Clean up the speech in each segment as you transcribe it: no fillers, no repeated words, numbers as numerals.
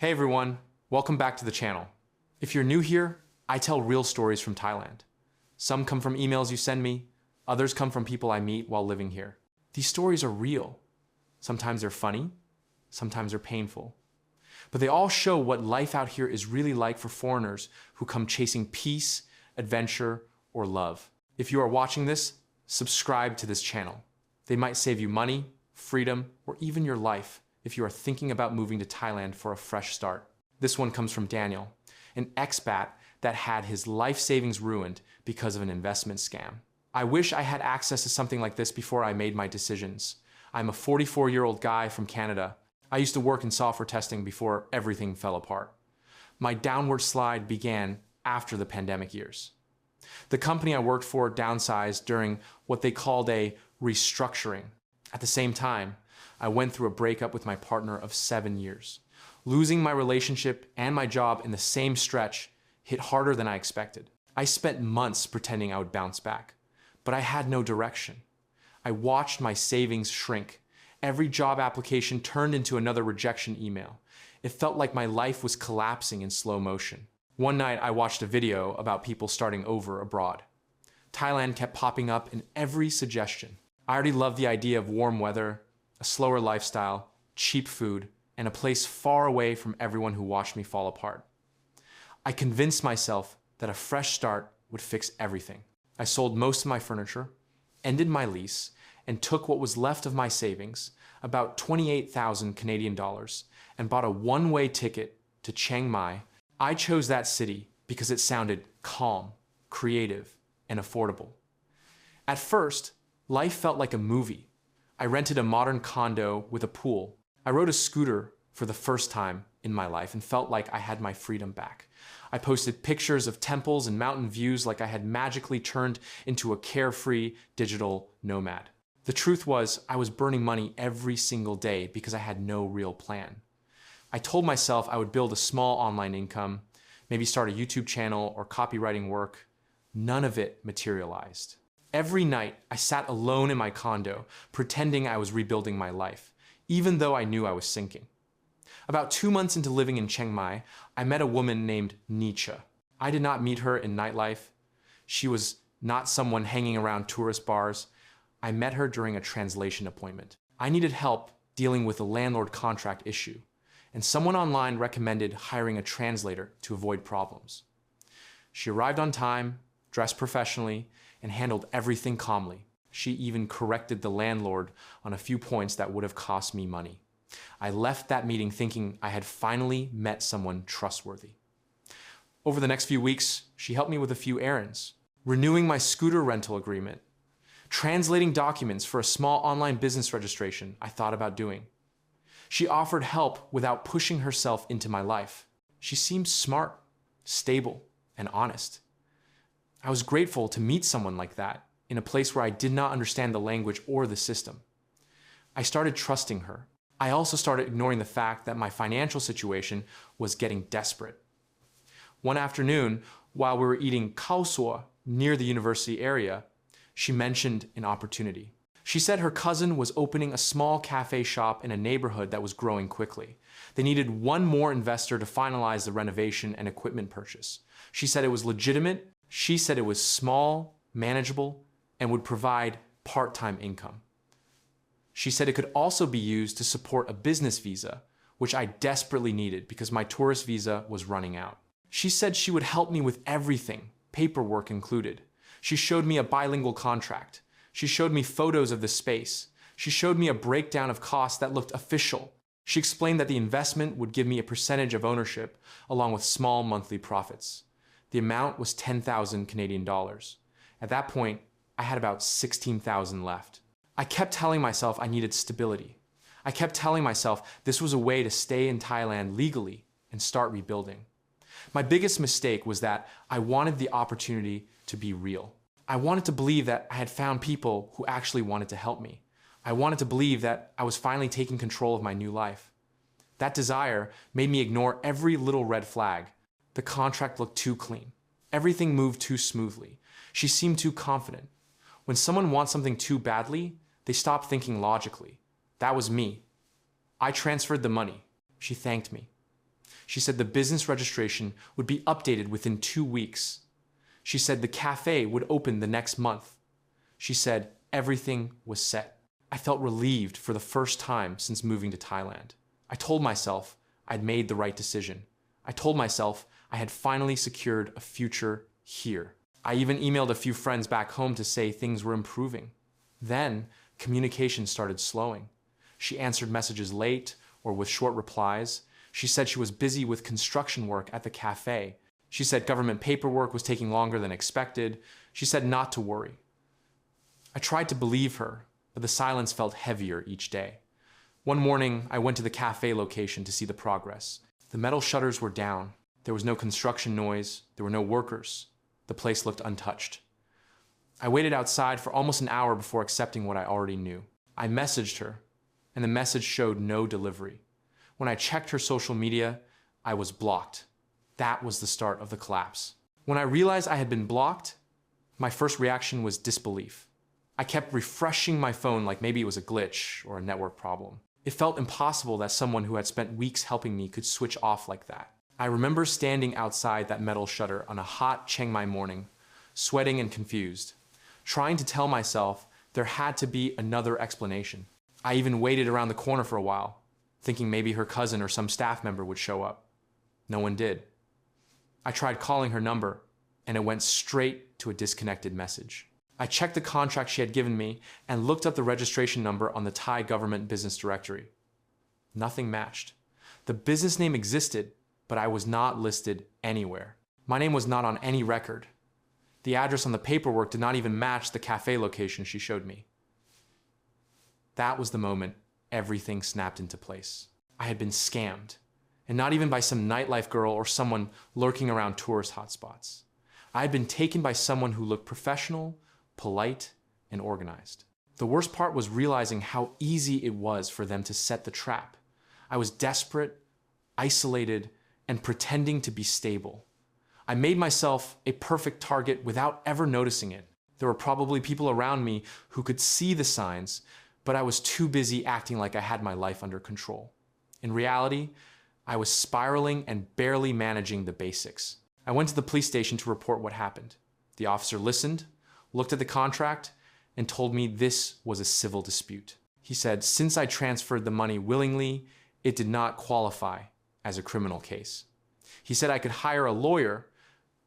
Hey everyone, welcome back to the channel. If you're new here, I tell real stories from Thailand. Some come from emails you send me, others come from people I meet while living here. These stories are real. Sometimes they're funny, sometimes they're painful. But they all show what life out here is really like for foreigners who come chasing peace, adventure, or love. If you are watching this, subscribe to this channel. They might save you money, freedom, or even your life if you are thinking about moving to Thailand for a fresh start. This one comes from Daniel, an expat that had his life savings ruined because of an investment scam. I wish I had access to something like this before I made my decisions. I'm a 44-year-old guy from Canada. I used to work in software testing before everything fell apart. My downward slide began after the pandemic years. The company I worked for downsized during what they called a restructuring. At the same time, I went through a breakup with my partner of 7 years. Losing my relationship and my job in the same stretch hit harder than I expected. I spent months pretending I would bounce back, but I had no direction. I watched my savings shrink. Every job application turned into another rejection email. It felt like my life was collapsing in slow motion. One night I watched a video about people starting over abroad. Thailand kept popping up in every suggestion. I already loved the idea of warm weather, a slower lifestyle, cheap food, and a place far away from everyone who watched me fall apart. I convinced myself that a fresh start would fix everything. I sold most of my furniture, ended my lease, and took what was left of my savings, about 28,000 Canadian dollars, and bought a one-way ticket to Chiang Mai. I chose that city because it sounded calm, creative, and affordable. At first, life felt like a movie. I rented a modern condo with a pool. I rode a scooter for the first time in my life and felt like I had my freedom back. I posted pictures of temples and mountain views like I had magically turned into a carefree digital nomad. The truth was, I was burning money every single day because I had no real plan. I told myself I would build a small online income, maybe start a YouTube channel or copywriting work. None of it materialized. Every night, I sat alone in my condo, pretending I was rebuilding my life, even though I knew I was sinking. About 2 months into living in Chiang Mai, I met a woman named Nietzsche. I did not meet her in nightlife. She was not someone hanging around tourist bars. I met her during a translation appointment. I needed help dealing with a landlord contract issue, and someone online recommended hiring a translator to avoid problems. She arrived on time, dressed professionally, and handled everything calmly. She even corrected the landlord on a few points that would have cost me money. I left that meeting thinking I had finally met someone trustworthy. Over the next few weeks, she helped me with a few errands, renewing my scooter rental agreement, translating documents for a small online business registration I thought about doing. She offered help without pushing herself into my life. She seemed smart, stable, and honest. I was grateful to meet someone like that in a place where I did not understand the language or the system. I started trusting her. I also started ignoring the fact that my financial situation was getting desperate. One afternoon, while we were eating Khao near the university area, she mentioned an opportunity. She said her cousin was opening a small cafe shop in a neighborhood that was growing quickly. They needed one more investor to finalize the renovation and equipment purchase. She said it was legitimate. She said it was small, manageable, and would provide part-time income. She said it could also be used to support a business visa, which I desperately needed because my tourist visa was running out. She said she would help me with everything, paperwork included. She showed me a bilingual contract. She showed me photos of the space. She showed me a breakdown of costs that looked official. She explained that the investment would give me a percentage of ownership along with small monthly profits. The amount was 10,000 Canadian dollars. At that point, I had about 16,000 left. I kept telling myself I needed stability. I kept telling myself this was a way to stay in Thailand legally and start rebuilding. My biggest mistake was that I wanted the opportunity to be real. I wanted to believe that I had found people who actually wanted to help me. I wanted to believe that I was finally taking control of my new life. That desire made me ignore every little red flag. The contract looked too clean. Everything moved too smoothly. She seemed too confident. When someone wants something too badly, they stop thinking logically. That was me. I transferred the money. She thanked me. She said the business registration would be updated within 2 weeks. She said the cafe would open the next month. She said everything was set. I felt relieved for the first time since moving to Thailand. I told myself I'd made the right decision. I told myself I had finally secured a future here. I even emailed a few friends back home to say things were improving. Then, communication started slowing. She answered messages late or with short replies. She said she was busy with construction work at the cafe. She said government paperwork was taking longer than expected. She said not to worry. I tried to believe her, but the silence felt heavier each day. One morning, I went to the cafe location to see the progress. The metal shutters were down. There was no construction noise. There were no workers. The place looked untouched. I waited outside for almost an hour before accepting what I already knew. I messaged her, and the message showed no delivery. When I checked her social media, I was blocked. That was the start of the collapse. When I realized I had been blocked, my first reaction was disbelief. I kept refreshing my phone like maybe it was a glitch or a network problem. It felt impossible that someone who had spent weeks helping me could switch off like that. I remember standing outside that metal shutter on a hot Chiang Mai morning, sweating and confused, trying to tell myself there had to be another explanation. I even waited around the corner for a while, thinking maybe her cousin or some staff member would show up. No one did. I tried calling her number, and it went straight to a disconnected message. I checked the contract she had given me and looked up the registration number on the Thai government business directory. Nothing matched. The business name existed, but I was not listed anywhere. My name was not on any record. The address on the paperwork did not even match the cafe location she showed me. That was the moment everything snapped into place. I had been scammed, and not even by some nightlife girl or someone lurking around tourist hotspots. I had been taken by someone who looked professional, polite, and organized. The worst part was realizing how easy it was for them to set the trap. I was desperate, isolated, and pretending to be stable. I made myself a perfect target without ever noticing it. There were probably people around me who could see the signs, but I was too busy acting like I had my life under control. In reality, I was spiraling and barely managing the basics. I went to the police station to report what happened. The officer listened, looked at the contract, and told me this was a civil dispute. He said, since I transferred the money willingly, it did not qualify as a criminal case. He said I could hire a lawyer,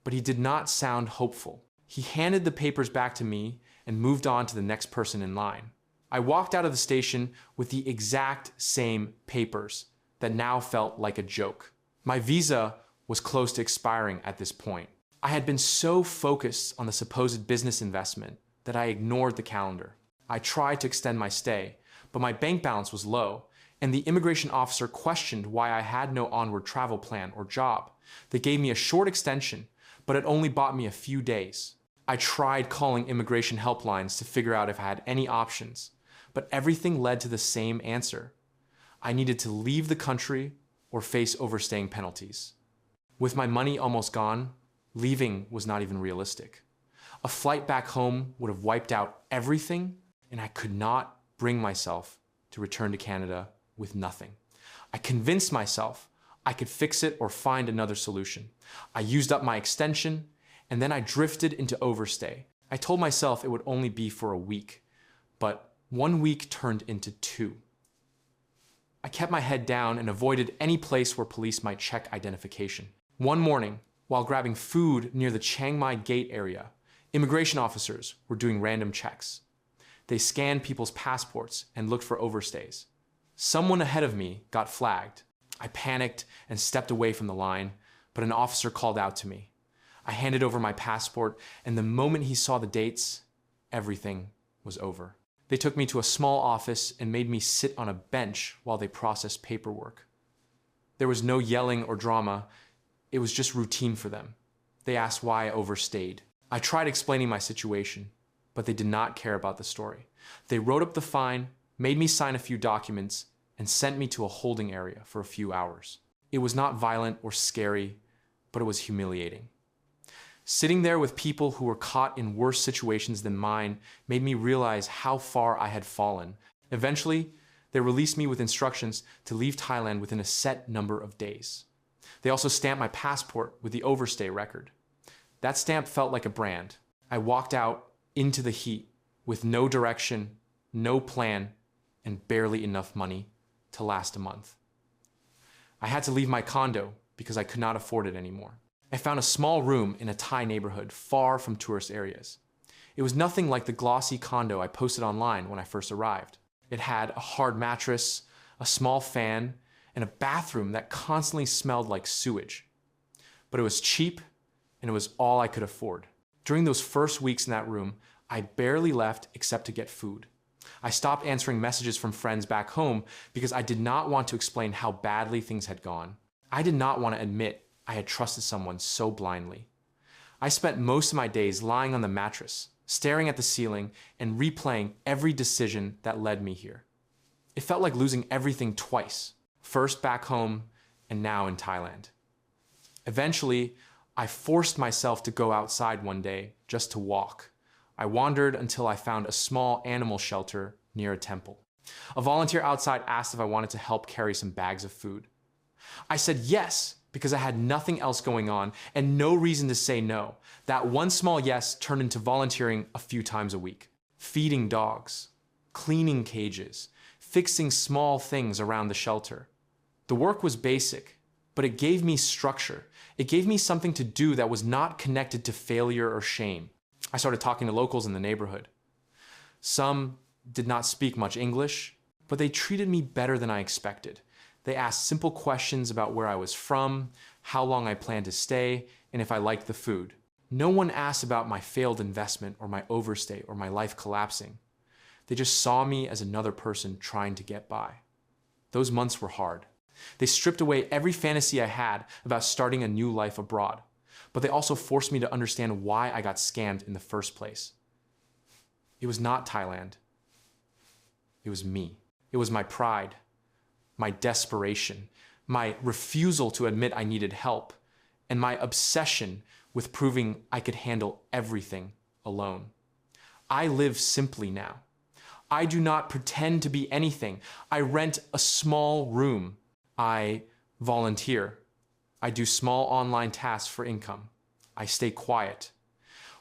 but he did not sound hopeful. He handed the papers back to me and moved on to the next person in line. I walked out of the station with the exact same papers that now felt like a joke. My visa was close to expiring at this point. I had been so focused on the supposed business investment that I ignored the calendar. I tried to extend my stay, but my bank balance was low, and the immigration officer questioned why I had no onward travel plan or job. They gave me a short extension, but it only bought me a few days. I tried calling immigration helplines to figure out if I had any options, but everything led to the same answer. I needed to leave the country or face overstaying penalties. With my money almost gone, leaving was not even realistic. A flight back home would have wiped out everything, and I could not bring myself to return to Canada with nothing. I convinced myself I could fix it or find another solution. I used up my extension, and then I drifted into overstay. I told myself it would only be for a week, but 1 week turned into 2. I kept my head down and avoided any place where police might check identification. One morning, while grabbing food near the Chiang Mai gate area, immigration officers were doing random checks. They scanned people's passports and looked for overstays. Someone ahead of me got flagged. I panicked and stepped away from the line, but an officer called out to me. I handed over my passport, and the moment he saw the dates, everything was over. They took me to a small office and made me sit on a bench while they processed paperwork. There was no yelling or drama. It was just routine for them. They asked why I overstayed. I tried explaining my situation, but they did not care about the story. They wrote up the fine, made me sign a few documents, and sent me to a holding area for a few hours. It was not violent or scary, but it was humiliating. Sitting there with people who were caught in worse situations than mine made me realize how far I had fallen. Eventually, they released me with instructions to leave Thailand within a set number of days. They also stamped my passport with the overstay record. That stamp felt like a brand. I walked out into the heat with no direction, no plan, and barely enough money to last a month. I had to leave my condo because I could not afford it anymore. I found a small room in a Thai neighborhood far from tourist areas. It was nothing like the glossy condo I posted online when I first arrived. It had a hard mattress, a small fan, and a bathroom that constantly smelled like sewage. But it was cheap, and it was all I could afford. During those first weeks in that room, I barely left except to get food. I stopped answering messages from friends back home because I did not want to explain how badly things had gone. I did not want to admit I had trusted someone so blindly. I spent most of my days lying on the mattress, staring at the ceiling, and replaying every decision that led me here. It felt like losing everything twice, first back home and now in Thailand. Eventually, I forced myself to go outside one day just to walk. I wandered until I found a small animal shelter near a temple. A volunteer outside asked if I wanted to help carry some bags of food. I said yes, because I had nothing else going on and no reason to say no. That one small yes turned into volunteering a few times a week. Feeding dogs, cleaning cages, fixing small things around the shelter. The work was basic, but it gave me structure. It gave me something to do that was not connected to failure or shame. I started talking to locals in the neighborhood. Some did not speak much English, but they treated me better than I expected. They asked simple questions about where I was from, how long I planned to stay, and if I liked the food. No one asked about my failed investment or my overstay or my life collapsing. They just saw me as another person trying to get by. Those months were hard. They stripped away every fantasy I had about starting a new life abroad, but they also forced me to understand why I got scammed in the first place. It was not Thailand. It was me. It was my pride, my desperation, my refusal to admit I needed help, and my obsession with proving I could handle everything alone. I live simply now. I do not pretend to be anything. I rent a small room. I volunteer. I do small online tasks for income. I stay quiet.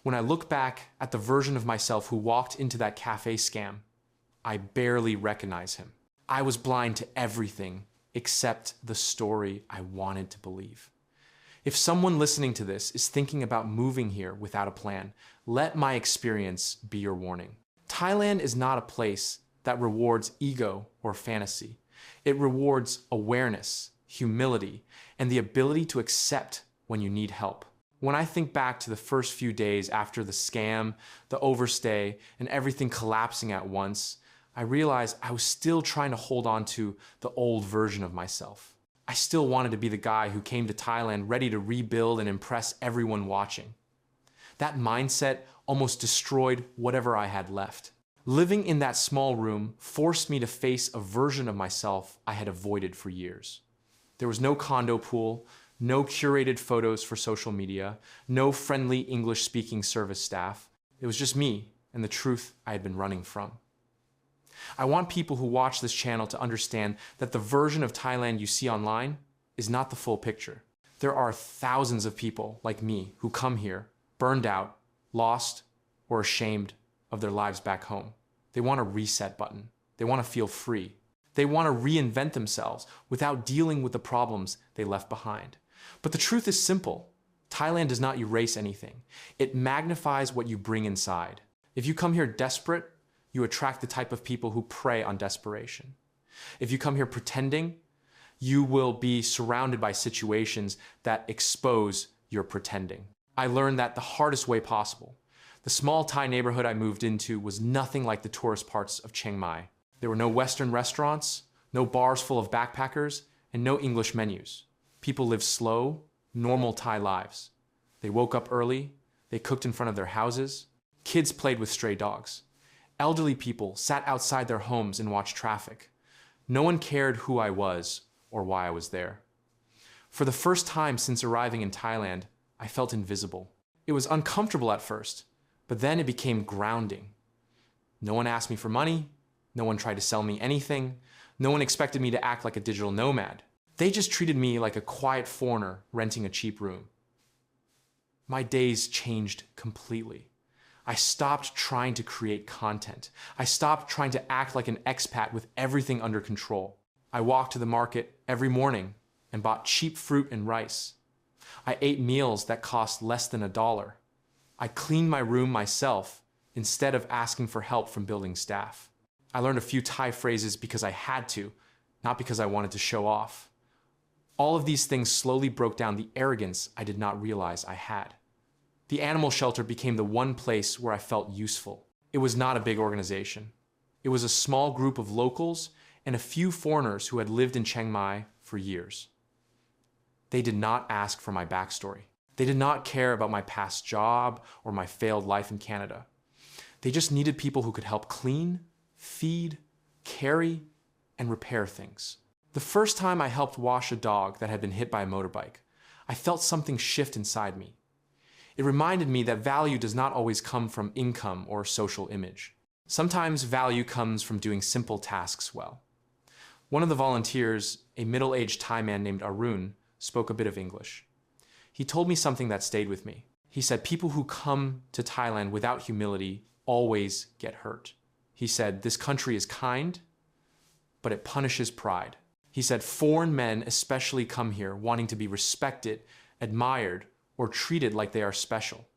When I look back at the version of myself who walked into that cafe scam, I barely recognize him. I was blind to everything except the story I wanted to believe. If someone listening to this is thinking about moving here without a plan, let my experience be your warning. Thailand is not a place that rewards ego or fantasy. It rewards awareness, humility, and the ability to accept when you need help. When I think back to the first few days after the scam, the overstay, and everything collapsing at once, I realized I was still trying to hold on to the old version of myself. I still wanted to be the guy who came to Thailand ready to rebuild and impress everyone watching. That mindset almost destroyed whatever I had left. Living in that small room forced me to face a version of myself I had avoided for years. There was no condo pool, no curated photos for social media, no friendly English-speaking service staff. It was just me and the truth I had been running from. I want people who watch this channel to understand that the version of Thailand you see online is not the full picture. There are thousands of people like me who come here, burned out, lost, or ashamed of their lives back home. They want a reset button. They want to feel free. They want to reinvent themselves without dealing with the problems they left behind. But the truth is simple. Thailand does not erase anything. It magnifies what you bring inside. If you come here desperate, you attract the type of people who prey on desperation. If you come here pretending, you will be surrounded by situations that expose your pretending. I learned that the hardest way possible. The small Thai neighborhood I moved into was nothing like the tourist parts of Chiang Mai. There were no Western restaurants, no bars full of backpackers, and no English menus. People lived slow, normal Thai lives. They woke up early, they cooked in front of their houses, kids played with stray dogs. Elderly people sat outside their homes and watched traffic. No one cared who I was or why I was there. For the first time since arriving in Thailand, I felt invisible. It was uncomfortable at first, but then it became grounding. No one asked me for money. No one tried to sell me anything. No one expected me to act like a digital nomad. They just treated me like a quiet foreigner renting a cheap room. My days changed completely. I stopped trying to create content. I stopped trying to act like an expat with everything under control. I walked to the market every morning and bought cheap fruit and rice. I ate meals that cost less than $1. I cleaned my room myself instead of asking for help from building staff. I learned a few Thai phrases because I had to, not because I wanted to show off. All of these things slowly broke down the arrogance I did not realize I had. The animal shelter became the one place where I felt useful. It was not a big organization. It was a small group of locals and a few foreigners who had lived in Chiang Mai for years. They did not ask for my backstory. They did not care about my past job or my failed life in Canada. They just needed people who could help clean, feed, carry, and repair things. The first time I helped wash a dog that had been hit by a motorbike, I felt something shift inside me. It reminded me that value does not always come from income or social image. Sometimes value comes from doing simple tasks well. One of the volunteers, a middle-aged Thai man named Arun, spoke a bit of English. He told me something that stayed with me. He said people who come to Thailand without humility always get hurt. He said this country is kind, but it punishes pride. He said foreign men especially come here wanting to be respected, admired, or treated like they are special.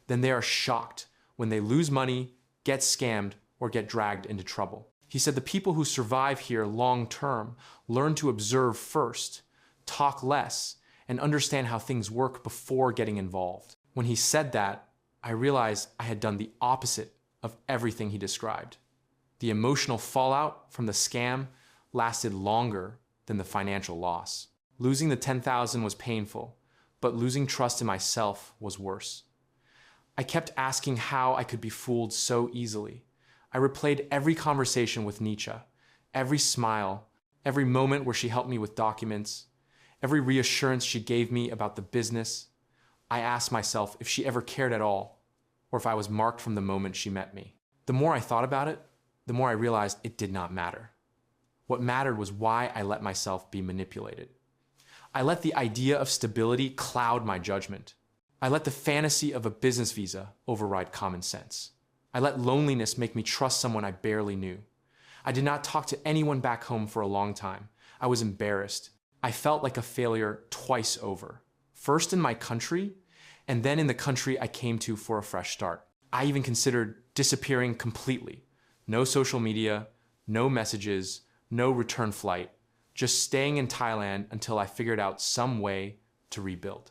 Then they are shocked when they lose money, get scammed, or get dragged into trouble. He said the people who survive here long term learn to observe first, talk less, and understand how things work before getting involved. When he said that, I realized I had done the opposite of everything he described. The emotional fallout from the scam lasted longer than the financial loss. Losing the $10,000 was painful, but losing trust in myself was worse. I kept asking how I could be fooled so easily. I replayed every conversation with Nietzsche, every smile, every moment where she helped me with documents, every reassurance she gave me about the business. I asked myself if she ever cared at all, or if I was marked from the moment she met me. The more I thought about it, the more I realized it did not matter. What mattered was why I let myself be manipulated. I let the idea of stability cloud my judgment. I let the fantasy of a business visa override common sense. I let loneliness make me trust someone I barely knew. I did not talk to anyone back home for a long time. I was embarrassed. I felt like a failure twice over. First in my country, and then in the country I came to for a fresh start. I even considered disappearing completely. No social media, no messages, no return flight, just staying in Thailand until I figured out some way to rebuild.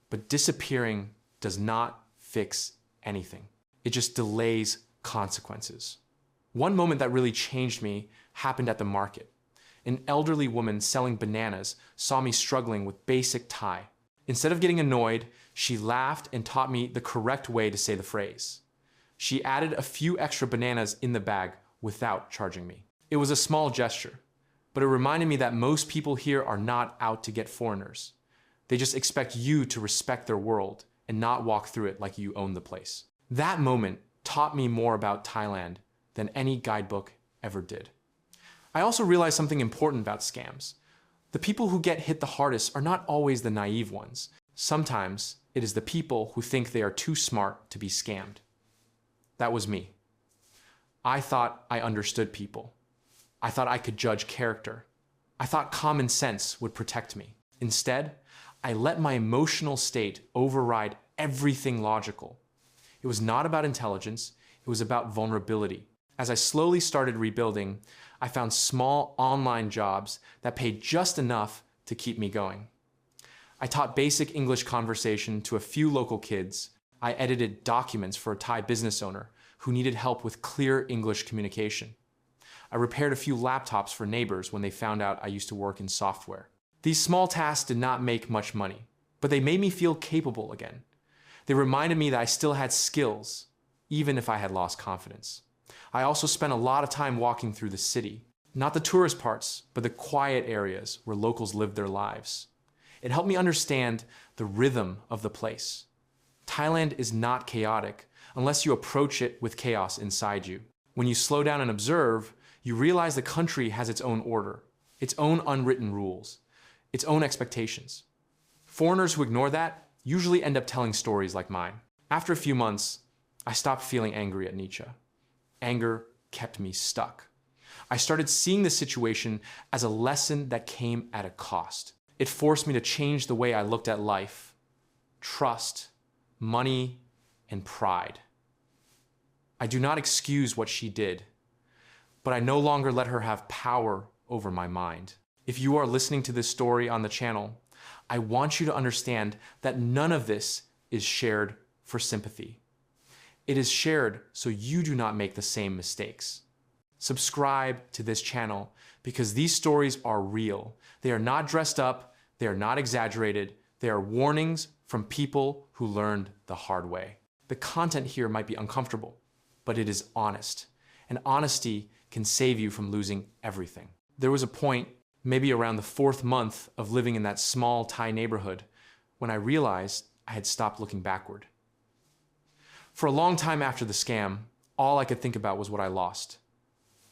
But disappearing does not fix anything. It just delays consequences. One moment that really changed me happened at the market. An elderly woman selling bananas saw me struggling with basic Thai. Instead of getting annoyed, she laughed and taught me the correct way to say the phrase. She added a few extra bananas in the bag without charging me. It was a small gesture, but it reminded me that most people here are not out to get foreigners. They just expect you to respect their world and not walk through it like you own the place. That moment taught me more about Thailand than any guidebook ever did. I also realized something important about scams. The people who get hit the hardest are not always the naive ones. Sometimes it is the people who think they are too smart to be scammed. That was me. I thought I understood people. I thought I could judge character. I thought common sense would protect me. Instead, I let my emotional state override everything logical. It was not about intelligence, it was about vulnerability. As I slowly started rebuilding, I found small online jobs that paid just enough to keep me going. I taught basic English conversation to a few local kids. I edited documents for a Thai business owner who needed help with clear English communication. I repaired a few laptops for neighbors when they found out I used to work in software. These small tasks did not make much money, but they made me feel capable again. They reminded me that I still had skills, even if I had lost confidence. I also spent a lot of time walking through the city, not the tourist parts, but the quiet areas where locals live their lives. It helped me understand the rhythm of the place. Thailand is not chaotic unless you approach it with chaos inside you. When you slow down and observe, you realize the country has its own order. its own unwritten rules, its own expectations. Foreigners who ignore that usually end up telling stories like mine. After a few months, I stopped feeling angry at Nietzsche. Anger kept me stuck. I started seeing the situation as a lesson that came at a cost. It forced me to change the way I looked at life, trust, money, and pride. I do not excuse what she did, but I no longer let her have power over my mind. If you are listening to this story on the channel, I want you to understand that none of this is shared for sympathy. It is shared so you do not make the same mistakes. Subscribe to this channel because these stories are real. They are not dressed up, they are not exaggerated, they are warnings from people who learned the hard way. The content here might be uncomfortable, but it is honest, and honesty can save you from losing everything. There was a point, maybe around the 4th month of living in that small Thai neighborhood, when I realized I had stopped looking backward. For a long time after the scam, all I could think about was what I lost.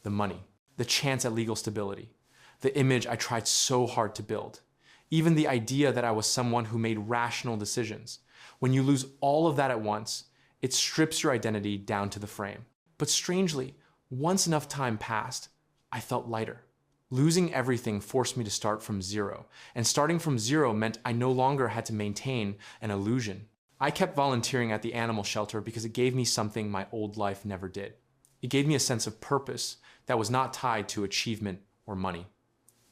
The money, the chance at legal stability, the image I tried so hard to build, even the idea that I was someone who made rational decisions. When you lose all of that at once, it strips your identity down to the frame. But strangely, once enough time passed, I felt lighter. Losing everything forced me to start from zero, and starting from zero meant I no longer had to maintain an illusion. I kept volunteering at the animal shelter because it gave me something my old life never did. It gave me a sense of purpose that was not tied to achievement or money.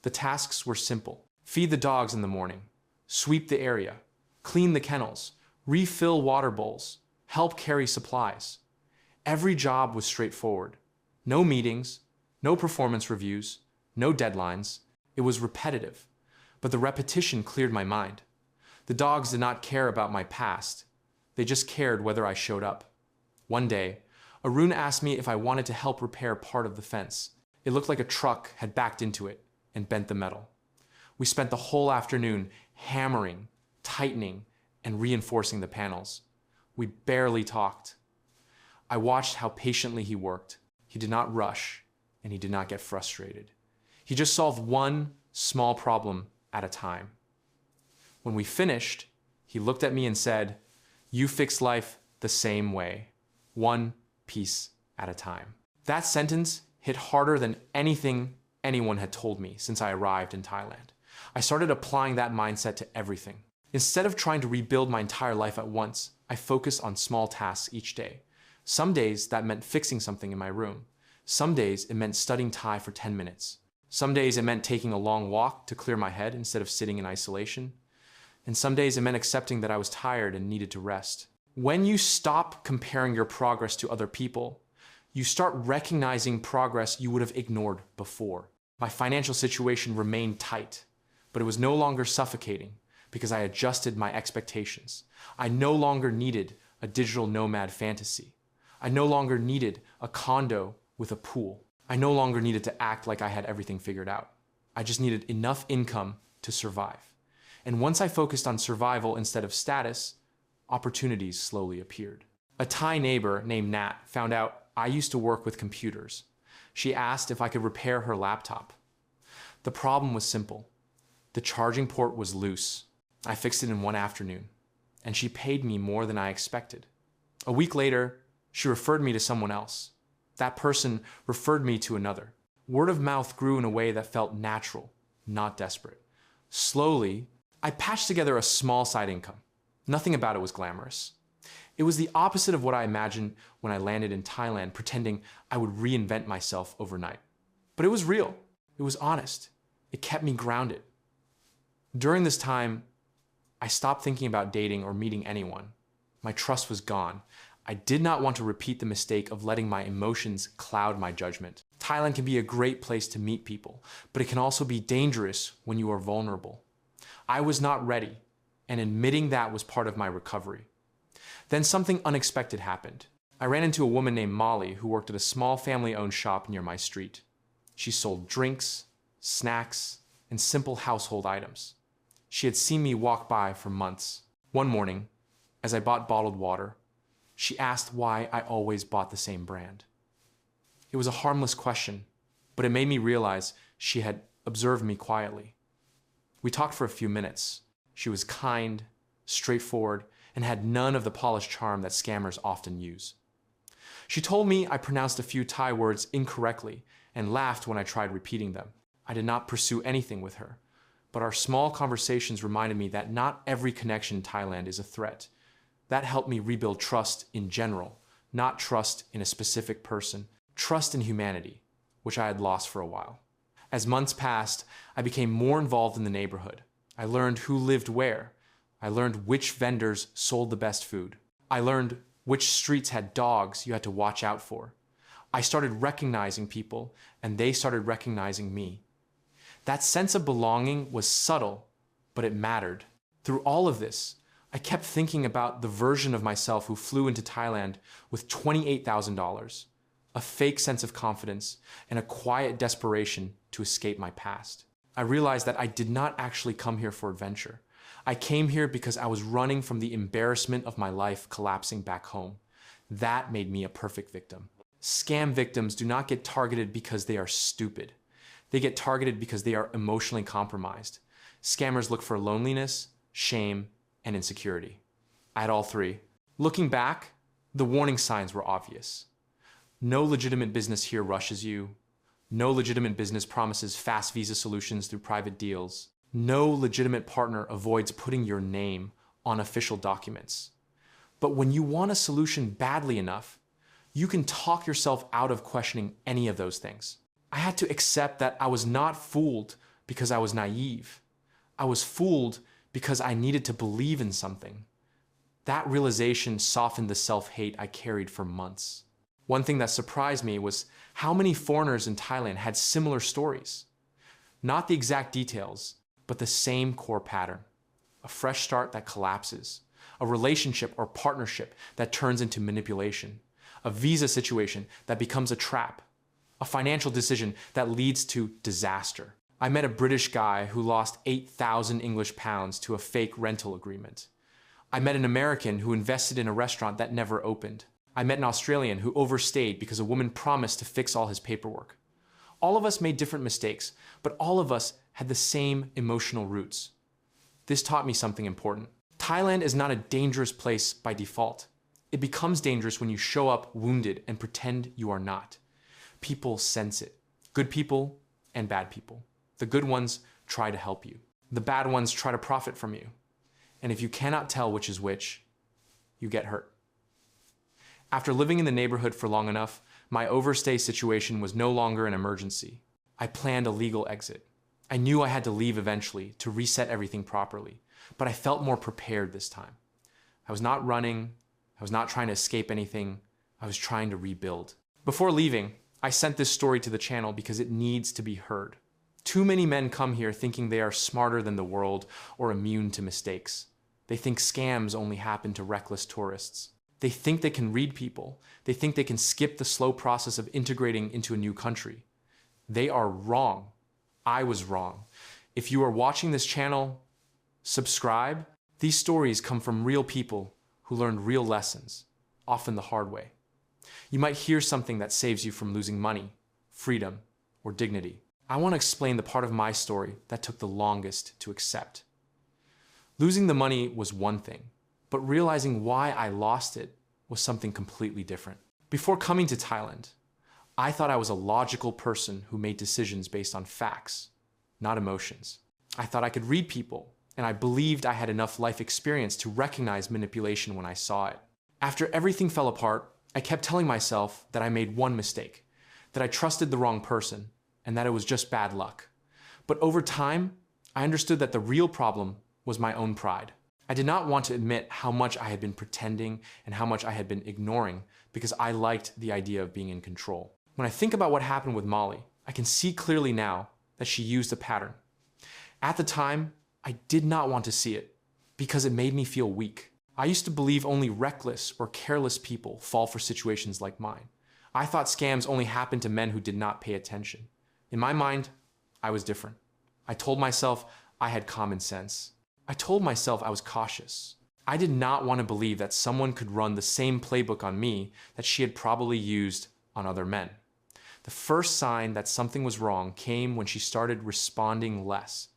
The tasks were simple. Feed the dogs in the morning, sweep the area, clean the kennels, refill water bowls, help carry supplies. Every job was straightforward. No meetings, no performance reviews, no deadlines. It was repetitive, but the repetition cleared my mind. The dogs did not care about my past. They just cared whether I showed up. One day, Arun asked me if I wanted to help repair part of the fence. It looked like a truck had backed into it and bent the metal. We spent the whole afternoon hammering, tightening, and reinforcing the panels. We barely talked. I watched how patiently he worked. He did not rush, and he did not get frustrated. He just solved one small problem at a time. When we finished, he looked at me and said, "You fix life the same way, one piece at a time." That sentence hit harder than anything anyone had told me since I arrived in Thailand. I started applying that mindset to everything. Instead of trying to rebuild my entire life at once, I focused on small tasks each day. Some days that meant fixing something in my room. Some days it meant studying Thai for 10 minutes. Some days it meant taking a long walk to clear my head instead of sitting in isolation. And some days it meant accepting that I was tired and needed to rest. When you stop comparing your progress to other people, you start recognizing progress you would have ignored before. My financial situation remained tight, but it was no longer suffocating because I adjusted my expectations. I no longer needed a digital nomad fantasy. I no longer needed a condo with a pool. I no longer needed to act like I had everything figured out. I just needed enough income to survive. And once I focused on survival instead of status, opportunities slowly appeared. A Thai neighbor named Nat found out I used to work with computers. She asked if I could repair her laptop. The problem was simple. The charging port was loose. I fixed it in one afternoon, and she paid me more than I expected. A week later, she referred me to someone else. That person referred me to another. Word of mouth grew in a way that felt natural, not desperate. Slowly, I patched together a small side income. Nothing about it was glamorous. It was the opposite of what I imagined when I landed in Thailand, pretending I would reinvent myself overnight. But it was real. It was honest. It kept me grounded. During this time, I stopped thinking about dating or meeting anyone. My trust was gone. I did not want to repeat the mistake of letting my emotions cloud my judgment. Thailand can be a great place to meet people, but it can also be dangerous when you are vulnerable. I was not ready, and admitting that was part of my recovery. Then something unexpected happened. I ran into a woman named Molly who worked at a small family-owned shop near my street. She sold drinks, snacks, and simple household items. She had seen me walk by for months. One morning, as I bought bottled water, she asked why I always bought the same brand. It was a harmless question, but it made me realize she had observed me quietly. We talked for a few minutes. She was kind, straightforward, and had none of the polished charm that scammers often use. She told me I pronounced a few Thai words incorrectly and laughed when I tried repeating them. I did not pursue anything with her, but our small conversations reminded me that not every connection in Thailand is a threat. That helped me rebuild trust in general, not trust in a specific person, trust in humanity, which I had lost for a while. As months passed, I became more involved in the neighborhood. I learned who lived where. I learned which vendors sold the best food. I learned which streets had dogs you had to watch out for. I started recognizing people, and they started recognizing me. That sense of belonging was subtle, but it mattered. Through all of this, I kept thinking about the version of myself who flew into Thailand with $28,000, a fake sense of confidence, and a quiet desperation to escape my past. I realized that I did not actually come here for adventure. I came here because I was running from the embarrassment of my life collapsing back home. That made me a perfect victim. Scam victims do not get targeted because they are stupid. They get targeted because they are emotionally compromised. Scammers look for loneliness, shame, and insecurity. I had all three. Looking back, the warning signs were obvious. No legitimate business here rushes you. No legitimate business promises fast visa solutions through private deals. No legitimate partner avoids putting your name on official documents. But when you want a solution badly enough, you can talk yourself out of questioning any of those things. I had to accept that I was not fooled because I was naive. I was fooled because I needed to believe in something. That realization softened the self-hate I carried for months. One thing that surprised me was how many foreigners in Thailand had similar stories. Not the exact details, but the same core pattern. A fresh start that collapses. A relationship or partnership that turns into manipulation. A visa situation that becomes a trap. A financial decision that leads to disaster. I met a British guy who lost 8,000 English pounds to a fake rental agreement. I met an American who invested in a restaurant that never opened. I met an Australian who overstayed because a woman promised to fix all his paperwork. All of us made different mistakes, but all of us had the same emotional roots. This taught me something important. Thailand is not a dangerous place by default. It becomes dangerous when you show up wounded and pretend you are not. People sense it. Good people and bad people. The good ones try to help you. The bad ones try to profit from you. And if you cannot tell which is which, you get hurt. After living in the neighborhood for long enough, my overstay situation was no longer an emergency. I planned a legal exit. I knew I had to leave eventually to reset everything properly, but I felt more prepared this time. I was not running. I was not trying to escape anything. I was trying to rebuild. Before leaving, I sent this story to the channel because it needs to be heard. Too many men come here thinking they are smarter than the world or immune to mistakes. They think scams only happen to reckless tourists. They think they can read people. They think they can skip the slow process of integrating into a new country. They are wrong. I was wrong. If you are watching this channel, subscribe. These stories come from real people who learned real lessons, often the hard way. You might hear something that saves you from losing money, freedom, or dignity. I want to explain the part of my story that took the longest to accept. Losing the money was one thing, but realizing why I lost it was something completely different. Before coming to Thailand, I thought I was a logical person who made decisions based on facts, not emotions. I thought I could read people, and I believed I had enough life experience to recognize manipulation when I saw it. After everything fell apart, I kept telling myself that I made one mistake, that I trusted the wrong person, and that it was just bad luck. But over time, I understood that the real problem was my own pride. I did not want to admit how much I had been pretending and how much I had been ignoring because I liked the idea of being in control. When I think about what happened with Molly, I can see clearly now that she used a pattern. At the time, I did not want to see it because it made me feel weak. I used to believe only reckless or careless people fall for situations like mine. I thought scams only happened to men who did not pay attention. In my mind, I was different. I told myself I had common sense. I told myself I was cautious. I did not want to believe that someone could run the same playbook on me that she had probably used on other men. The first sign that something was wrong came when she started responding less.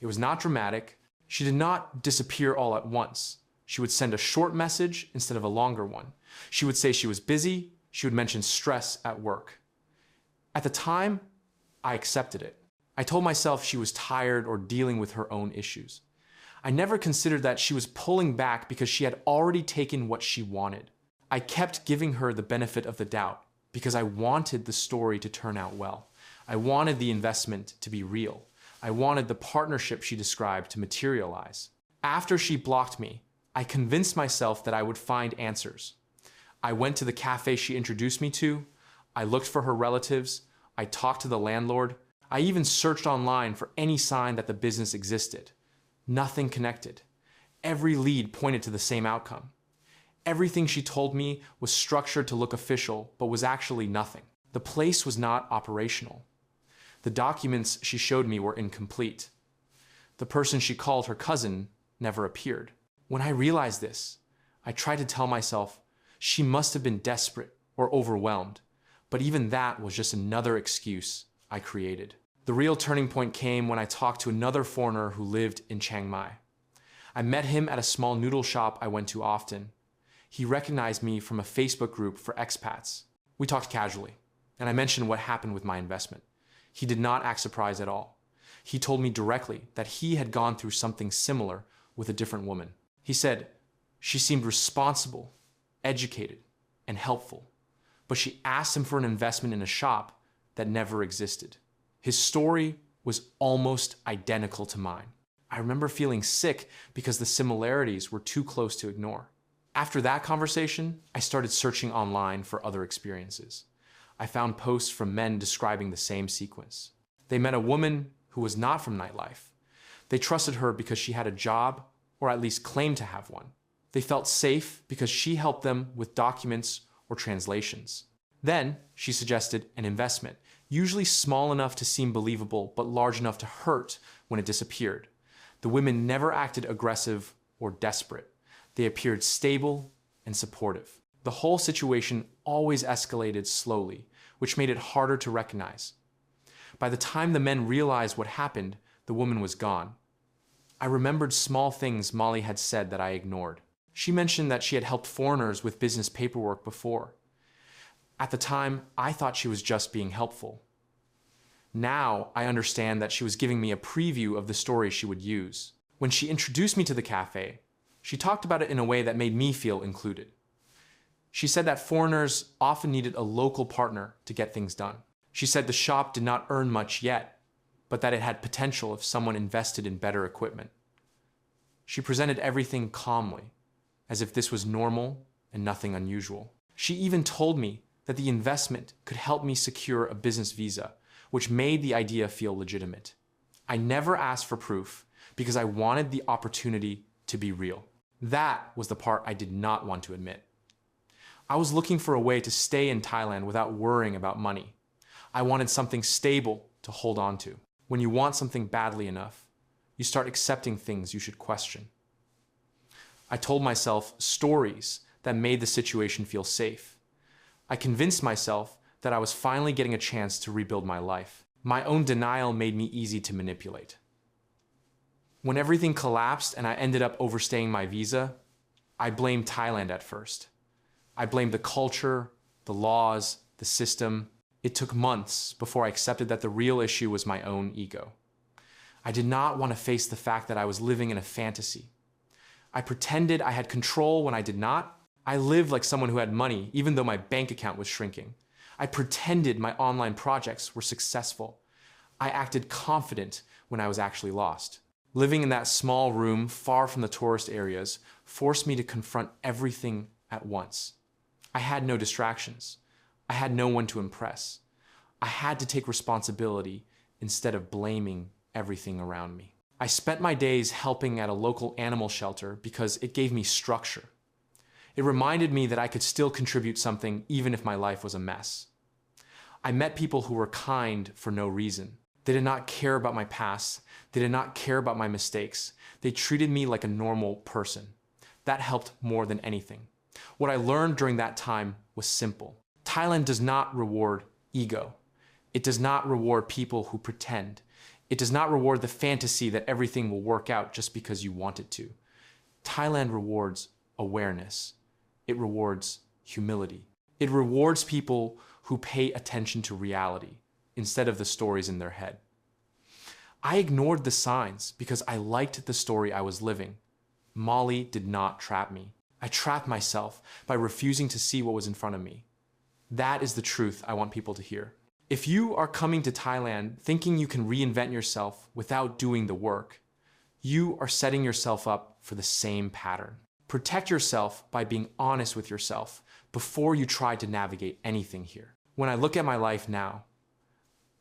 It was not dramatic. She did not disappear all at once. She would send a short message instead of a longer one. She would say she was busy. She would mention stress at work. At the time, I accepted it. I told myself she was tired or dealing with her own issues. I never considered that she was pulling back because she had already taken what she wanted. I kept giving her the benefit of the doubt because I wanted the story to turn out well. I wanted the investment to be real. I wanted the partnership she described to materialize. After she blocked me, I convinced myself that I would find answers. I went to the cafe she introduced me to. I looked for her relatives. I talked to the landlord. I even searched online for any sign that the business existed. Nothing connected. Every lead pointed to the same outcome. Everything she told me was structured to look official, but was actually nothing. The place was not operational. The documents she showed me were incomplete. The person she called her cousin never appeared. When I realized this, I tried to tell myself she must have been desperate or overwhelmed, but even that was just another excuse I created. The real turning point came when I talked to another foreigner who lived in Chiang Mai. I met him at a small noodle shop I went to often. He recognized me from a Facebook group for expats. We talked casually, and I mentioned what happened with my investment. He did not act surprised at all. He told me directly that he had gone through something similar with a different woman. He said she seemed responsible, educated, and helpful, but she asked him for an investment in a shop that never existed. His story was almost identical to mine. I remember feeling sick because the similarities were too close to ignore. After that conversation, I started searching online for other experiences. I found posts from men describing the same sequence. They met a woman who was not from nightlife. They trusted her because she had a job, or at least claimed to have one. They felt safe because she helped them with documents or translations. Then, she suggested an investment, usually small enough to seem believable, but large enough to hurt when it disappeared. The women never acted aggressive or desperate. They appeared stable and supportive. The whole situation always escalated slowly, which made it harder to recognize. By the time the men realized what happened, the woman was gone. I remembered small things Molly had said that I ignored. She mentioned that she had helped foreigners with business paperwork before. At the time, I thought she was just being helpful. Now, I understand that she was giving me a preview of the story she would use. When she introduced me to the cafe, she talked about it in a way that made me feel included. She said that foreigners often needed a local partner to get things done. She said the shop did not earn much yet, but that it had potential if someone invested in better equipment. She presented everything calmly, as if this was normal and nothing unusual. She even told me that the investment could help me secure a business visa, which made the idea feel legitimate. I never asked for proof because I wanted the opportunity to be real. That was the part I did not want to admit. I was looking for a way to stay in Thailand without worrying about money. I wanted something stable to hold on to. When you want something badly enough, you start accepting things you should question. I told myself stories that made the situation feel safe. I convinced myself that I was finally getting a chance to rebuild my life. My own denial made me easy to manipulate. When everything collapsed and I ended up overstaying my visa, I blamed Thailand at first. I blamed the culture, the laws, the system. It took months before I accepted that the real issue was my own ego. I did not want to face the fact that I was living in a fantasy. I pretended I had control when I did not. I lived like someone who had money, even though my bank account was shrinking. I pretended my online projects were successful. I acted confident when I was actually lost. Living in that small room far from the tourist areas forced me to confront everything at once. I had no distractions. I had no one to impress. I had to take responsibility instead of blaming everything around me. I spent my days helping at a local animal shelter because it gave me structure. It reminded me that I could still contribute something even if my life was a mess. I met people who were kind for no reason. They did not care about my past. They did not care about my mistakes. They treated me like a normal person. That helped more than anything. What I learned during that time was simple. Thailand does not reward ego. It does not reward people who pretend. It does not reward the fantasy that everything will work out just because you want it to. Thailand rewards awareness. It rewards humility. It rewards people who pay attention to reality instead of the stories in their head. I ignored the signs because I liked the story I was living. Molly did not trap me. I trapped myself by refusing to see what was in front of me. That is the truth I want people to hear. If you are coming to Thailand thinking you can reinvent yourself without doing the work, you are setting yourself up for the same pattern. Protect yourself by being honest with yourself before you try to navigate anything here. When I look at my life now,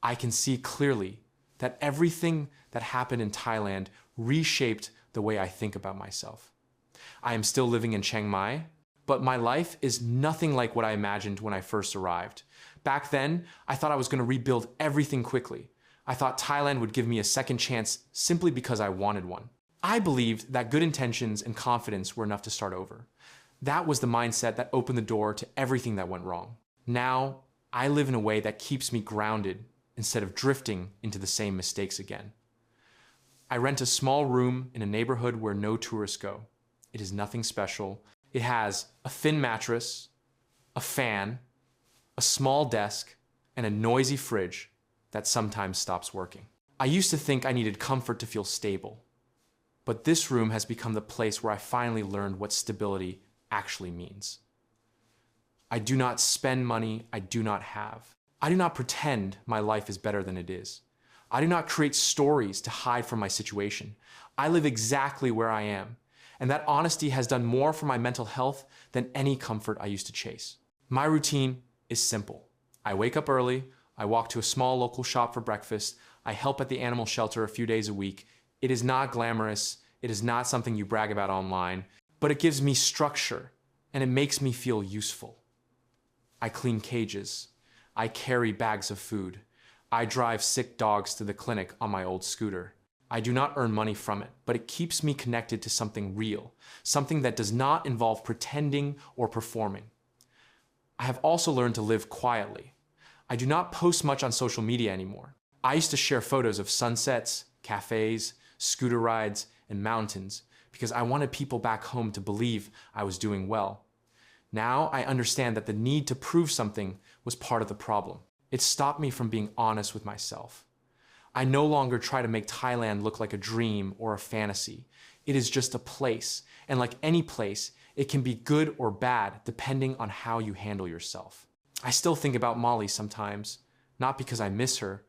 I can see clearly that everything that happened in Thailand reshaped the way I think about myself. I am still living in Chiang Mai, but my life is nothing like what I imagined when I first arrived. Back then, I thought I was going to rebuild everything quickly. I thought Thailand would give me a second chance simply because I wanted one. I believed that good intentions and confidence were enough to start over. That was the mindset that opened the door to everything that went wrong. Now, I live in a way that keeps me grounded instead of drifting into the same mistakes again. I rent a small room in a neighborhood where no tourists go. It is nothing special. It has a thin mattress, a fan, a small desk, and a noisy fridge that sometimes stops working. I used to think I needed comfort to feel stable, but this room has become the place where I finally learned what stability actually means. I do not spend money I do not have. I do not pretend my life is better than it is. I do not create stories to hide from my situation. I live exactly where I am, and that honesty has done more for my mental health than any comfort I used to chase. My routine is simple. I wake up early, I walk to a small local shop for breakfast, I help at the animal shelter a few days a week. It is not glamorous, it is not something you brag about online, but it gives me structure and it makes me feel useful. I clean cages. I carry bags of food. I drive sick dogs to the clinic on my old scooter. I do not earn money from it, but it keeps me connected to something real, something that does not involve pretending or performing. I have also learned to live quietly. I do not post much on social media anymore. I used to share photos of sunsets, cafes, scooter rides, and mountains because I wanted people back home to believe I was doing well. Now I understand that the need to prove something was part of the problem. It stopped me from being honest with myself. I no longer try to make Thailand look like a dream or a fantasy. It is just a place, and like any place, it can be good or bad depending on how you handle yourself. I still think about Molly sometimes, not because I miss her,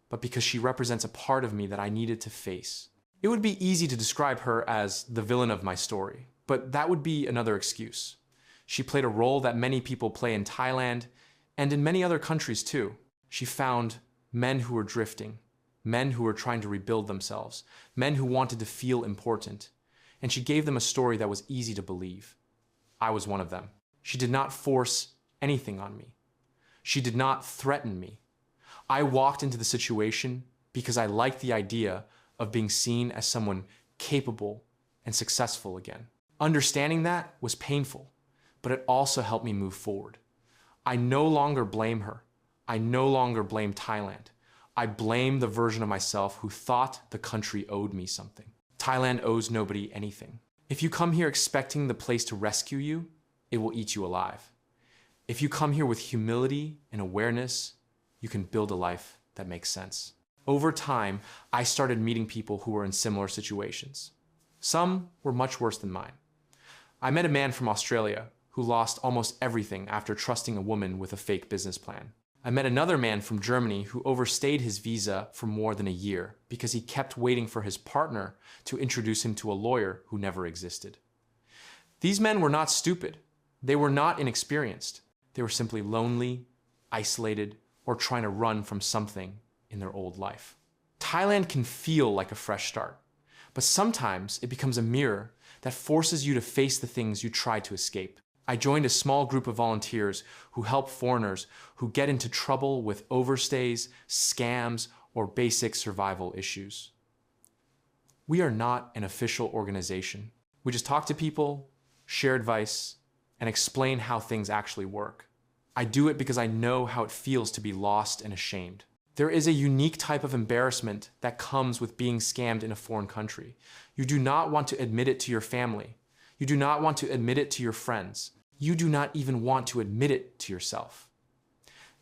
but because she represents a part of me that I needed to face. It would be easy to describe her as the villain of my story, but that would be another excuse. She played a role that many people play in Thailand and in many other countries too. She found men who were drifting, men who were trying to rebuild themselves, men who wanted to feel important, and she gave them a story that was easy to believe. I was one of them. She did not force anything on me. She did not threaten me. I walked into the situation because I liked the idea of being seen as someone capable and successful again. Understanding that was painful, but it also helped me move forward. I no longer blame her. I no longer blame Thailand. I blame the version of myself who thought the country owed me something. Thailand owes nobody anything. If you come here expecting the place to rescue you, it will eat you alive. If you come here with humility and awareness, you can build a life that makes sense. Over time, I started meeting people who were in similar situations. Some were much worse than mine. I met a man from Australia who lost almost everything after trusting a woman with a fake business plan. I met another man from Germany who overstayed his visa for more than a year because he kept waiting for his partner to introduce him to a lawyer who never existed. These men were not stupid. They were not inexperienced. They were simply lonely, isolated, or trying to run from something in their old life. Thailand can feel like a fresh start, but sometimes it becomes a mirror that forces you to face the things you try to escape. I joined a small group of volunteers who help foreigners who get into trouble with overstays, scams, or basic survival issues. We are not an official organization. We just talk to people, share advice, and explain how things actually work. I do it because I know how it feels to be lost and ashamed. There is a unique type of embarrassment that comes with being scammed in a foreign country. You do not want to admit it to your family. You do not want to admit it to your friends. You do not even want to admit it to yourself.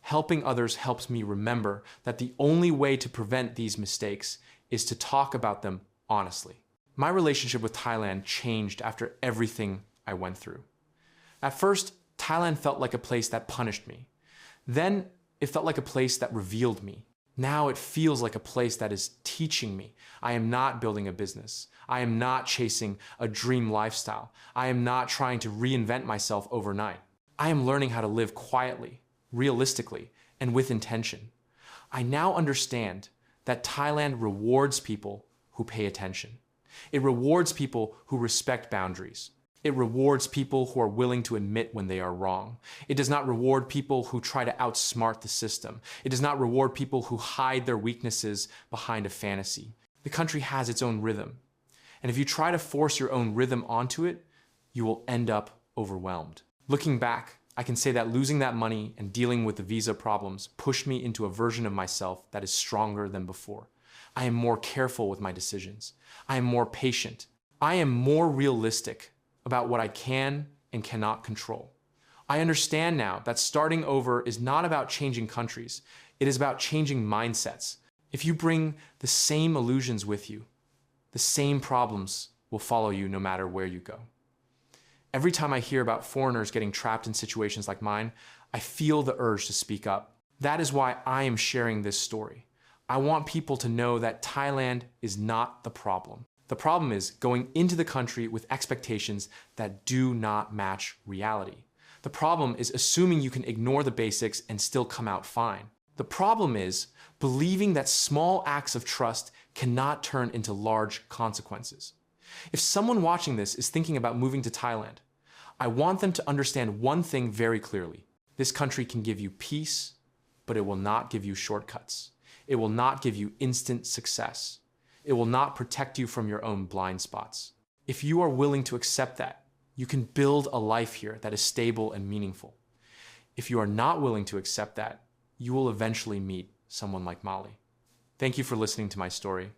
Helping others helps me remember that the only way to prevent these mistakes is to talk about them honestly. My relationship with Thailand changed after everything I went through. At first, Thailand felt like a place that punished me. Then, it felt like a place that revealed me. Now it feels like a place that is teaching me. I am not building a business. I am not chasing a dream lifestyle. I am not trying to reinvent myself overnight. I am learning how to live quietly, realistically, and with intention. I now understand that Thailand rewards people who pay attention. It rewards people who respect boundaries. It rewards people who are willing to admit when they are wrong. It does not reward people who try to outsmart the system. It does not reward people who hide their weaknesses behind a fantasy. The country has its own rhythm. And if you try to force your own rhythm onto it, you will end up overwhelmed. Looking back, I can say that losing that money and dealing with the visa problems pushed me into a version of myself that is stronger than before. I am more careful with my decisions. I am more patient. I am more realistic about what I can and cannot control. I understand now that starting over is not about changing countries. It is about changing mindsets. If you bring the same illusions with you, the same problems will follow you no matter where you go. Every time I hear about foreigners getting trapped in situations like mine, I feel the urge to speak up. That is why I am sharing this story. I want people to know that Thailand is not the problem. The problem is going into the country with expectations that do not match reality. The problem is assuming you can ignore the basics and still come out fine. The problem is believing that small acts of trust cannot turn into large consequences. If someone watching this is thinking about moving to Thailand, I want them to understand one thing very clearly. This country can give you peace, but it will not give you shortcuts. It will not give you instant success. It will not protect you from your own blind spots. If you are willing to accept that, you can build a life here that is stable and meaningful. If you are not willing to accept that, you will eventually meet someone like Molly. Thank you for listening to my story.